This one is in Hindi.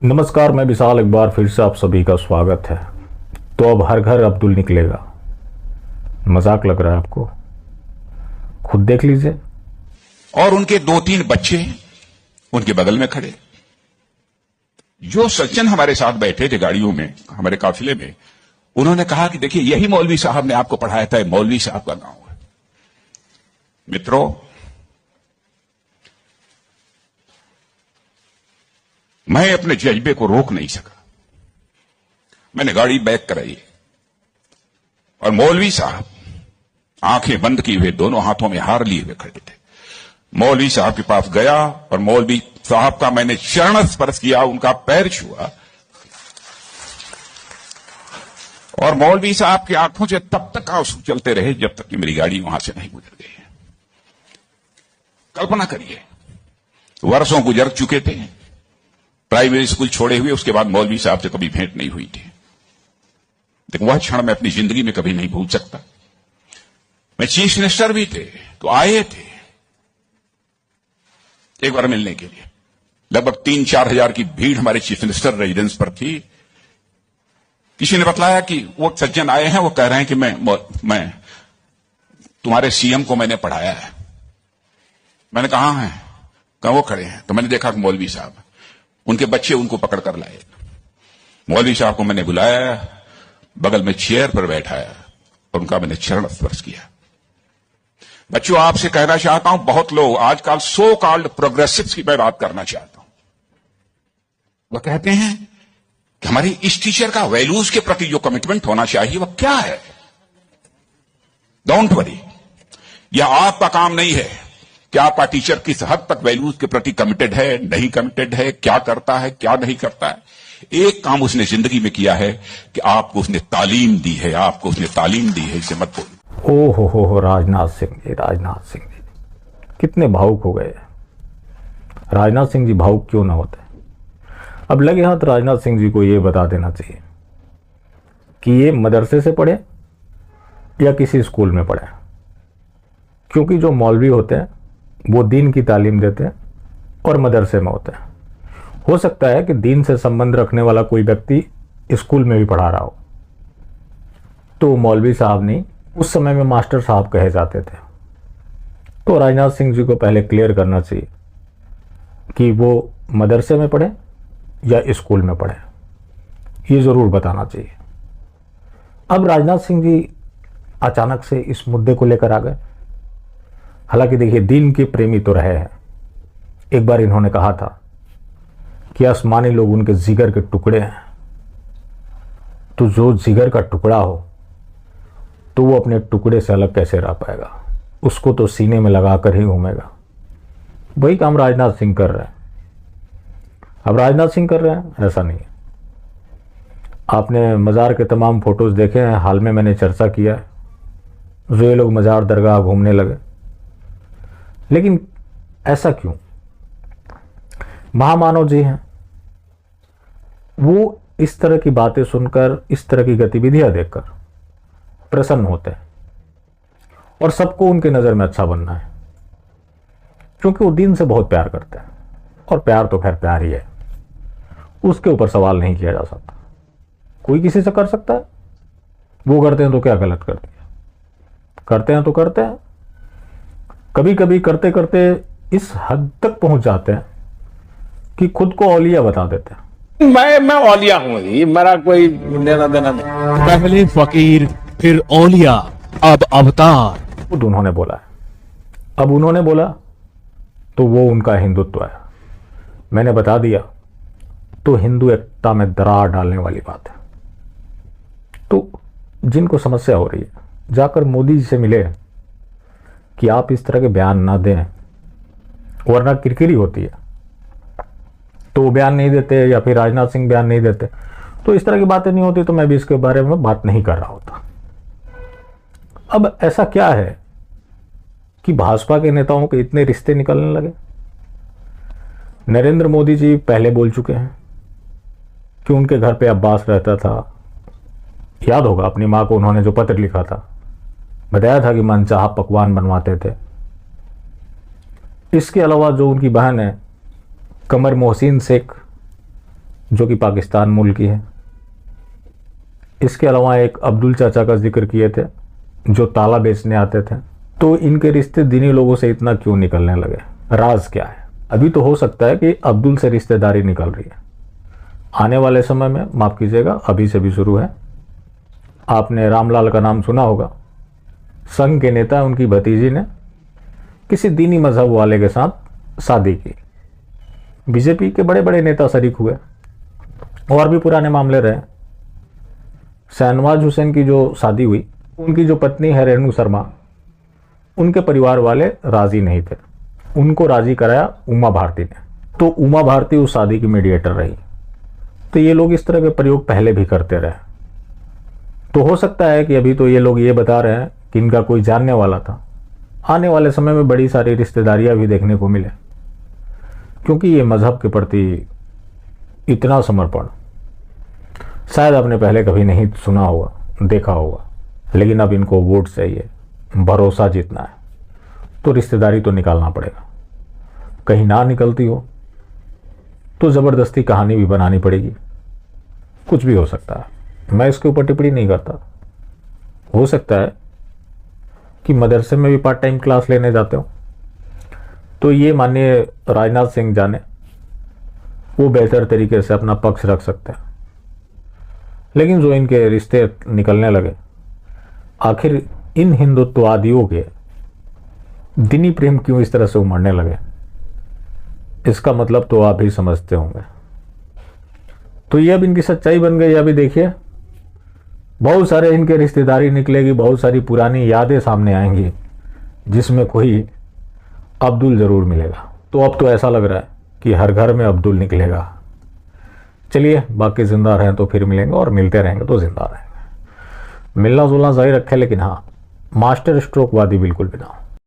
नमस्कार, मैं विशाल। एक बार फिर से आप सभी का स्वागत है। तो अब हर घर अब्दुल निकलेगा। मजाक लग रहा है आपको? खुद देख लीजिए। और उनके 2-3 बच्चे उनके बगल में खड़े। जो सज्जन हमारे साथ बैठे थे गाड़ियों में, हमारे काफिले में, उन्होंने कहा कि देखिए, यही मौलवी साहब ने आपको पढ़ाया था, मौलवी साहब का गांव है। मित्रों, मैं अपने जज्बे को रोक नहीं सका। मैंने गाड़ी बैक कराई और मौलवी साहब आंखें बंद किए हुए, दोनों हाथों में हार लिए हुए खड़े थे। मौलवी साहब के पास गया और मौलवी साहब का मैंने चरण स्पर्श किया, उनका पैर छुआ। और मौलवी साहब की आंखों से तब तक आंसू चलते रहे जब तक कि मेरी गाड़ी वहां से नहीं गुजर गई। कल्पना करिए, वर्षों गुजर चुके थे, प्राइमरी स्कूल छोड़े हुए, उसके बाद मौलवी साहब से कभी भेंट नहीं हुई थी। लेकिन वह क्षण मैं अपनी जिंदगी में कभी नहीं भूल सकता। मैं चीफ मिनिस्टर भी थे तो आए थे एक बार मिलने के लिए। लगभग 3-4 हजार की भीड़ हमारे चीफ मिनिस्टर रेजिडेंस पर थी। किसी ने बतलाया कि वो सज्जन आए हैं, वो कह रहे हैं कि मैं तुम्हारे सीएम को मैंने पढ़ाया है। मैंने कहा है, कहां वो खड़े हैं? तो मैंने देखा कि मौलवी साहब, उनके बच्चे उनको पकड़ कर लाए। मौलवी साहब को मैंने बुलाया, बगल में चेयर पर बैठाया और उनका मैंने चरण स्पर्श किया। बच्चों, आपसे कहना चाहता हूं, बहुत लोग आजकल सो कॉल्ड प्रोग्रेसिव्स की मैं बात करना चाहता हूं। वह कहते हैं कि हमारी इस टीचर का वैल्यूज के प्रति जो कमिटमेंट होना चाहिए वह क्या है। डोंट वरी, यह आपका काम नहीं है कि आपका टीचर किस हद तक वैल्यूज के प्रति कमिटेड है, नहीं कमिटेड है, क्या करता है, क्या नहीं करता है। एक काम उसने जिंदगी में किया है कि आपको उसने तालीम दी है, आपको उसने तालीम दी है, इसे मत बोलो। ओ हो, राजनाथ सिंह जी, राजनाथ सिंह जी कितने भावुक हो गए। राजनाथ सिंह जी भावुक क्यों ना होते? अब लगे हाथ राजनाथ सिंह जी को ये बता देना चाहिए कि ये मदरसे से पढ़े या किसी स्कूल में पढ़े, क्योंकि जो मौलवी होते हैं वो दीन की तालीम देते हैं और मदरसे में होते हैं। हो सकता है कि दीन से संबंध रखने वाला कोई व्यक्ति स्कूल में भी पढ़ा रहा हो, तो मौलवी साहब नहीं, उस समय में मास्टर साहब कहे जाते थे। तो राजनाथ सिंह जी को पहले क्लियर करना चाहिए कि वो मदरसे में पढ़े या स्कूल में पढ़े, ये जरूर बताना चाहिए। अब राजनाथ सिंह जी अचानक से इस मुद्दे को लेकर आ गए। हालांकि देखिए, दीन के प्रेमी तो रहे हैं। एक बार इन्होंने कहा था कि आसमानी लोग उनके जिगर के टुकड़े हैं, तो जो जिगर का टुकड़ा हो तो वो अपने टुकड़े से अलग कैसे रह पाएगा? उसको तो सीने में लगाकर ही घूमेगा। वही काम राजनाथ सिंह कर रहे हैं। अब राजनाथ सिंह कर रहे हैं, ऐसा नहीं है। आपने मज़ार के तमाम फोटोज देखे हैं, हाल में मैंने चर्चा किया है, जो ये लोग मज़ार दरगाह घूमने लगे। लेकिन ऐसा क्यों? महामानव जी हैं, वो इस तरह की बातें सुनकर, इस तरह की गतिविधियां देखकर प्रसन्न होते हैं और सबको उनके नजर में अच्छा बनना है, क्योंकि वो दीन से बहुत प्यार करते हैं। और प्यार तो खैर प्यार ही है, उसके ऊपर सवाल नहीं किया जा सकता। कोई किसी से कर सकता है, वो करते हैं तो क्या गलत कर दिया? करते हैं तो करते हैं। कभी कभी करते करते इस हद तक पहुंच जाते हैं कि खुद को औलिया बता देते हैं। मैं औलिया हूँ जी, मेरा कोई लेना देना नहीं। पहले फकीर, फिर औलिया, अब अवतार। खुद उन्होंने बोला है। अब उन्होंने बोला तो वो उनका हिंदुत्व है। मैंने बता दिया तो हिंदू एकता में दरार डालने वाली बात है। तो जिनको समस्या हो रही है, जाकर मोदी जी से मिले कि आप इस तरह के बयान ना दें, वरना किरकिरी होती है। तो वो बयान नहीं देते, या फिर राजनाथ सिंह बयान नहीं देते, तो इस तरह की बातें नहीं होती, तो मैं भी इसके बारे में बात नहीं कर रहा होता। अब ऐसा क्या है कि भाजपा के नेताओं के इतने रिश्ते निकलने लगे? नरेंद्र मोदी जी पहले बोल चुके हैं कि उनके घर पे अब्बास रहता था। याद होगा, अपनी माँ को उन्होंने जो पत्र लिखा था, बताया था कि मनचाहा पकवान बनवाते थे। इसके अलावा जो उनकी बहन है कमर मोहसिन शेख, जो कि पाकिस्तान मूल की है। इसके अलावा एक अब्दुल चाचा का जिक्र किए थे जो ताला बेचने आते थे। तो इनके रिश्ते दीनी लोगों से इतना क्यों निकलने लगे, राज क्या है? अभी तो हो सकता है कि अब्दुल से रिश्तेदारी निकल रही है, आने वाले समय में, माफ़ कीजिएगा अभी से भी शुरू है। आपने रामलाल का नाम सुना होगा, संघ के नेता उनकी भतीजी ने किसी दीनी मजहब वाले के साथ शादी की। बीजेपी के बड़े बड़े नेता शरीक हुए, और भी पुराने मामले रहे। शहनवाज हुसैन की जो शादी हुई, उनकी जो पत्नी है रेणु शर्मा, उनके परिवार वाले राजी नहीं थे, उनको राजी कराया उमा भारती ने। तो उमा भारती उस शादी की मीडिएटर रही। तो ये लोग इस तरह के प्रयोग पहले भी करते रहे। तो हो सकता है कि अभी तो ये लोग ये बता रहे हैं कि इनका कोई जानने वाला था, आने वाले समय में बड़ी सारी रिश्तेदारियां भी देखने को मिले, क्योंकि ये मजहब के प्रति इतना समर्पण शायद आपने पहले कभी नहीं सुना होगा, देखा होगा। लेकिन अब इनको वोट चाहिए, भरोसा जीतना है, तो रिश्तेदारी तो निकालना पड़ेगा। कहीं ना निकलती हो तो ज़बरदस्ती कहानी भी बनानी पड़ेगी। कुछ भी हो सकता है, मैं इसके ऊपर टिप्पणी नहीं करता। हो सकता है कि मदरसे में भी पार्ट टाइम क्लास लेने जाते हो, तो ये माननीय राजनाथ सिंह जाने, वो बेहतर तरीके से अपना पक्ष रख सकते हैं। लेकिन जो इनके रिश्ते निकलने लगे, आखिर इन हिंदुत्ववादियों के दीनी प्रेम क्यों इस तरह से उमड़ने लगे, इसका मतलब तो आप ही समझते होंगे। तो ये अब इनकी सच्चाई बन गई। अभी देखिए, बहुत सारे इनके रिश्तेदारी निकलेगी, बहुत सारी पुरानी यादें सामने आएंगी, जिसमें कोई अब्दुल ज़रूर मिलेगा। तो अब तो ऐसा लग रहा है कि हर घर में अब्दुल निकलेगा। चलिए, बाकी ज़िंदा रहें तो फिर मिलेंगे, और मिलते रहेंगे तो ज़िंदा रहेंगे। मिलना जुलना जारी रखे, लेकिन हाँ, मास्टर स्ट्रोक वादी बिल्कुल भी ना हो।